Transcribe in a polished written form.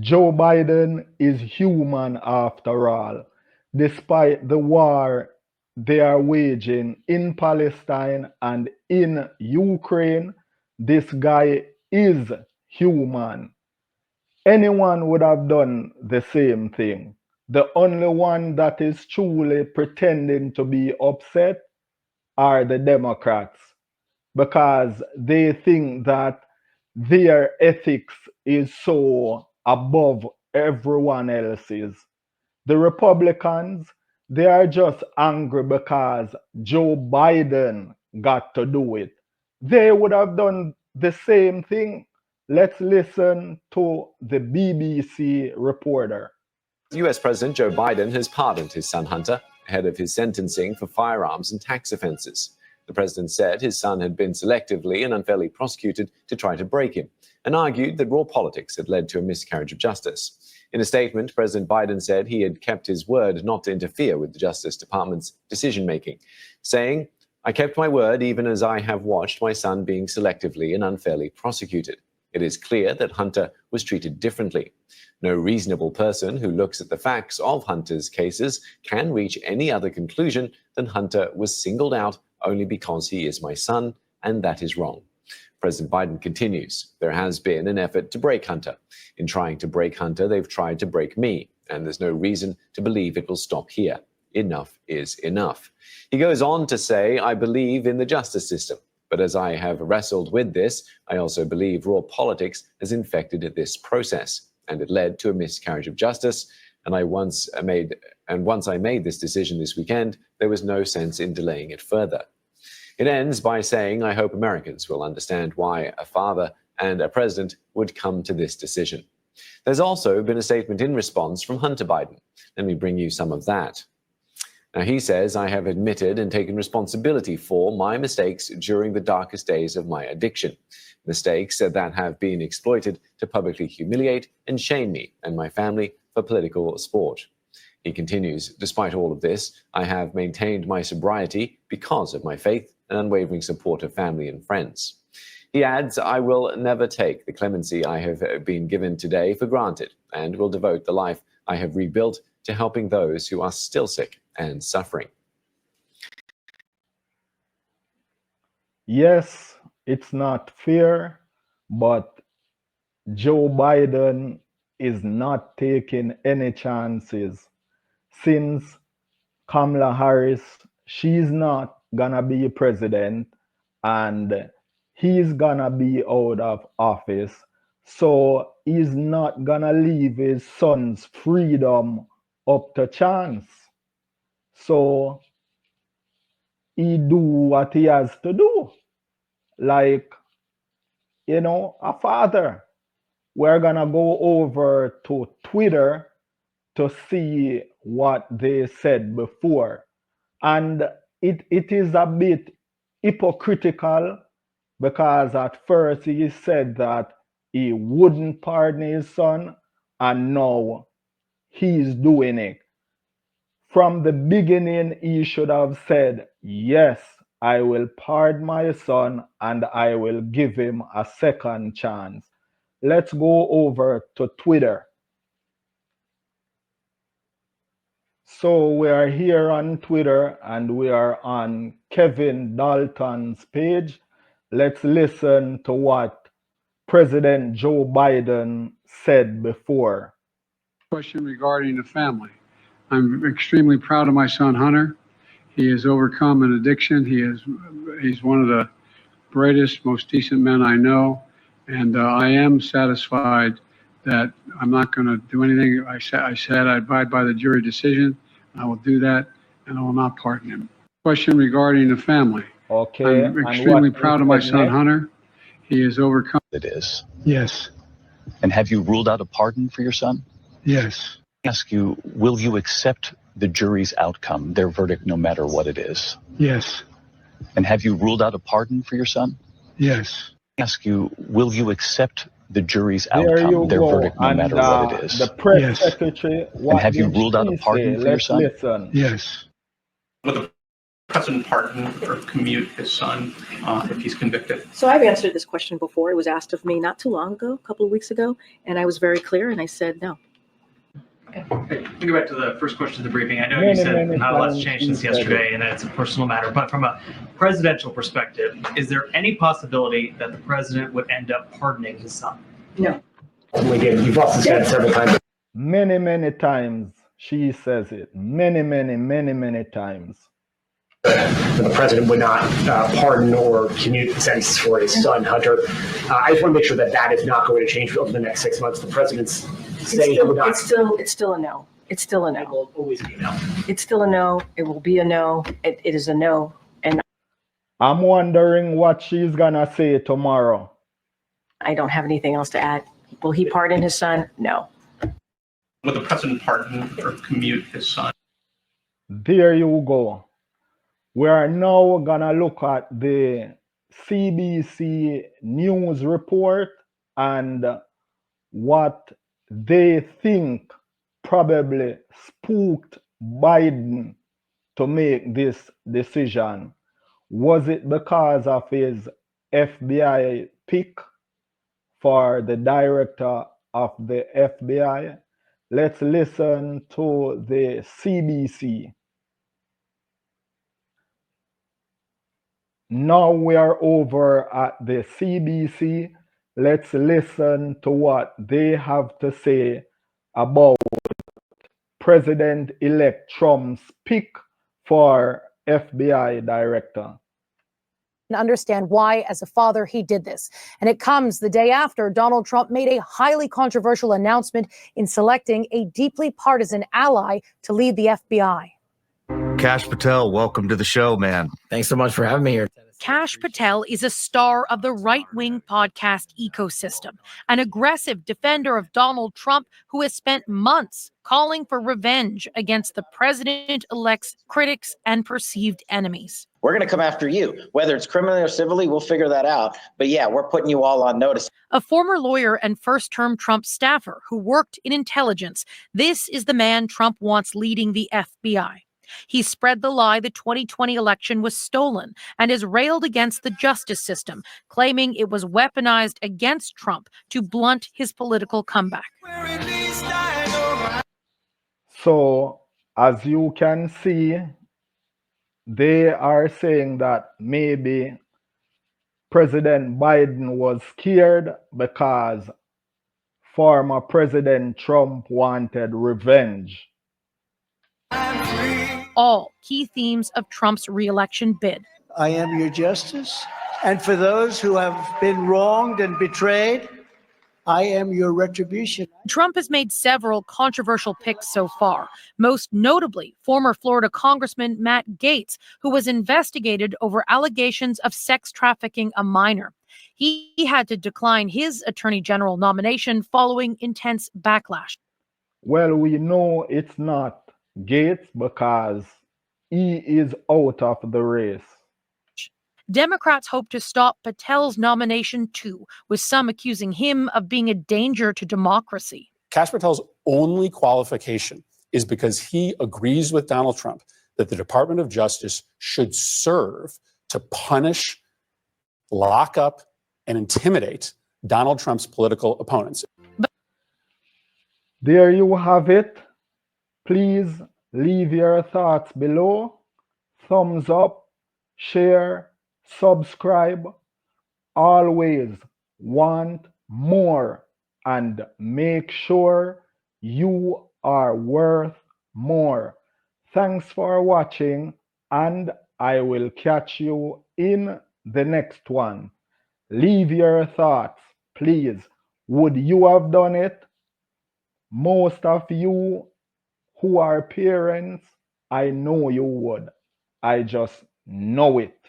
Joe Biden is human after all. Despite the war they are waging in Palestine and in Ukraine, this guy is human. Anyone would have done the same thing. The only one that is truly pretending to be upset are the Democrats because they think that their ethics is so above everyone else's. The Republicans, they are just angry because Joe Biden got to do it. They would have done the same thing. Let's listen to the BBC reporter. US President Joe Biden has pardoned his son Hunter ahead of his sentencing for firearms and tax offenses. The president said his son had been selectively and unfairly prosecuted to try to break him, and argued that raw politics had led to a miscarriage of justice. In a statement, President Biden said he had kept his word not to interfere with the Justice Department's decision-making, saying, "I kept my word even as I have watched my son being selectively and unfairly prosecuted. It is clear that Hunter was treated differently. No reasonable person who looks at the facts of Hunter's cases can reach any other conclusion than Hunter was singled out only because he is my son, and that is wrong." President Biden continues, "There has been an effort to break Hunter. In trying to break Hunter, they've tried to break me, and there's no reason to believe it will stop here. Enough is enough." He goes on to say, "I believe in the justice system. But as I have wrestled with this, I also believe raw politics has infected this process, and it led to a miscarriage of justice. And once I made this decision this weekend, there was no sense in delaying it further." It ends by saying, "I hope Americans will understand why a father and a president would come to this decision." There's also been a statement in response from Hunter Biden. Let me bring you some of that. Now, he says, "I have admitted and taken responsibility for my mistakes during the darkest days of my addiction. Mistakes that have been exploited to publicly humiliate and shame me and my family for political sport." He continues, "Despite all of this, I have maintained my sobriety because of my faith and unwavering support of family and friends." He adds, "I will never take the clemency I have been given today for granted and will devote the life I have rebuilt to helping those who are still sick and suffering." Yes, it's not fair, but Joe Biden is not taking any chances. Since Kamala Harris, she's not gonna be president and he's gonna be out of office. So he's not gonna leave his son's freedom up to chance. So he do what he has to do. Like, a father. We're gonna go over to Twitter to see what they said before. And it is a bit hypocritical because at first he said that he wouldn't pardon his son, and now he's doing it. From the beginning, he should have said, "Yes, I will pardon my son and I will give him a second chance." Let's go over to Twitter. So we are here on Twitter and we are on Kevin Dalton's page. Let's listen to what President Joe Biden said before. Question regarding the family. I'm extremely proud of my son Hunter. He has overcome an addiction. He's one of the brightest, most decent men I know, and I am satisfied that I'm not going to do anything. I said I abide by the jury decision. I will do that, and I will not pardon him. Question regarding the family. Okay. I'm extremely proud of my son Hunter. He has overcome. It is. Yes. And have you ruled out a pardon for your son? Yes. I ask you, will you accept the jury's outcome, their verdict, no matter what it is? Yes. And have you ruled out a pardon for your son? Yes. I ask you, will you accept the jury's There outcome, you their go. verdict, no And matter what it is? the press Yes. secretary, what And have you did ruled out a she pardon say? for your Let's son? listen. Yes. But the President pardon or commute his son if he's convicted? So I've answered this question before. It was asked of me not too long ago, a couple of weeks ago, and I was very clear and I said no. Okay. We go back to the first question of the briefing. I know you Many, said many not a lot's times changed he since said yesterday and that it's a personal matter, but from a presidential perspective, is there any possibility that the president would end up pardoning his son? No. Again, you've also said several times. Many, many times she says it. Many, many, many, many times. The president would not pardon or commute the sentence for his son, Hunter. I just want to make sure that that is not going to change over the next 6 months. The president's saying it would not. It's still a no. It's still a It no. will always be a no. It's still a no. It will be a no. It is a no. And I'm wondering what she's gonna say tomorrow. I don't have anything else to add. Will he pardon his son? No. Will the president pardon or commute his son? There you go. We are now gonna look at the CBC news report and what they think probably spooked Biden to make this decision. Was it because of his FBI pick for the director of the FBI? Let's listen to the CBC. Now we are over at the CBC. Let's listen to what they have to say about President-elect Trump's pick for FBI director. And understand why, as a father, he did this. And it comes the day after Donald Trump made a highly controversial announcement in selecting a deeply partisan ally to lead the FBI. Kash Patel, welcome to the show, man. Thanks so much for having me here. Kash Patel is a star of the right-wing podcast ecosystem, an aggressive defender of Donald Trump who has spent months calling for revenge against the president-elect's critics and perceived enemies. We're going to come after you. Whether it's criminally or civilly, we'll figure that out. But yeah, we're putting you all on notice. A former lawyer and first-term Trump staffer who worked in intelligence, this is the man Trump wants leading the FBI. He spread the lie the 2020 election was stolen and has railed against the justice system, claiming it was weaponized against Trump to blunt his political comeback. So, as you can see, they are saying that maybe President Biden was scared because former President Trump wanted revenge. All key themes of Trump's re-election bid. I am your justice. And for those who have been wronged and betrayed, I am your retribution. Trump has made several controversial picks so far, most notably former Florida Congressman Matt Gaetz, who was investigated over allegations of sex trafficking a minor. He had to decline his attorney general nomination following intense backlash. Well, we know it's not Gaetz because he is out of the race. Democrats hope to stop Patel's nomination too, with some accusing him of being a danger to democracy. Kash Patel's only qualification is because he agrees with Donald Trump that the Department of Justice should serve to punish, lock up, and intimidate Donald Trump's political opponents. There you have it. Please leave your thoughts below. Thumbs up, share, subscribe. Always want more, and make sure you are worth more. Thanks for watching, and I will catch you in the next one. Leave your thoughts, please. Would you have done it? Most of you who are parents, I know you would. I just know it.